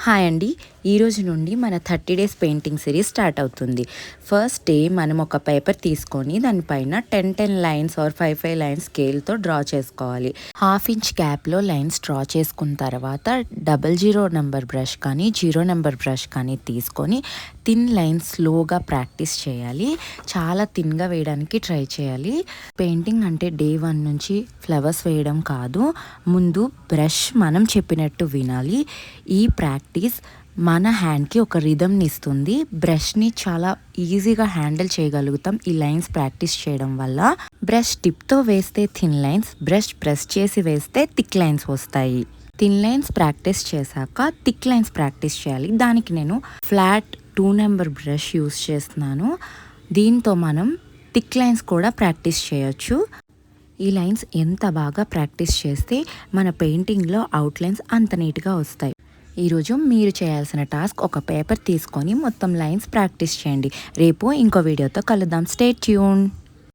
Hi అండి. ఈరోజు నుండి మన 30 డేస్ పెయింటింగ్ సిరీస్ స్టార్ట్ అవుతుంది. ఫస్ట్ డే మనం ఒక పేపర్ తీసుకొని దానిపైన 10 లైన్స్ ఆర్ 5 లైన్స్ స్కేల్తో డ్రా చేసుకోవాలి. 1/2 ఇంచ్ గ్యాప్లో లైన్స్ డ్రా చేసుకున్న తర్వాత 00 నెంబర్ బ్రష్ కానీ 0 నెంబర్ బ్రష్ కానీ తీసుకొని థిన్ లైన్స్ స్లోగా ప్రాక్టీస్ చేయాలి. చాలా థిన్గా వేయడానికి ట్రై చేయాలి. పెయింటింగ్ అంటే డే 1 నుంచి ఫ్లవర్స్ వేయడం కాదు, ముందు బ్రష్ మనం చెప్పినట్టు వినాలి. ఈ ప్రాక్టీస్ మన హ్యాండ్కి ఒక రిథమ్ని ఇస్తుంది. బ్రష్ని చాలా ఈజీగా హ్యాండిల్ చేయగలుగుతాం ఈ లైన్స్ ప్రాక్టీస్ చేయడం వల్ల. బ్రష్ టిప్తో వేస్తే థిన్ లైన్స్, బ్రష్ ప్రెస్ చేసి వేస్తే థిక్ లైన్స్ వస్తాయి. థిన్ లైన్స్ ప్రాక్టీస్ చేశాక థిక్ లైన్స్ ప్రాక్టీస్ చేయాలి. దానికి నేను ఫ్లాట్ 2 నెంబర్ బ్రష్ యూస్ చేస్తున్నాను. దీంతో మనం థిక్ లైన్స్ కూడా ప్రాక్టీస్ చేయొచ్చు. ఈ లైన్స్ ఎంత బాగా ప్రాక్టీస్ చేస్తే మన పెయింటింగ్లో అవుట్లైన్స్ అంత నీట్గా వస్తాయి. ఈరోజు మీరు చేయాల్సిన టాస్క్, ఒక పేపర్ తీసుకొని మొత్తం లైన్స్ ప్రాక్టీస్ చేయండి. రేపు ఇంకో వీడియోతో కలుద్దాం. Stay tune.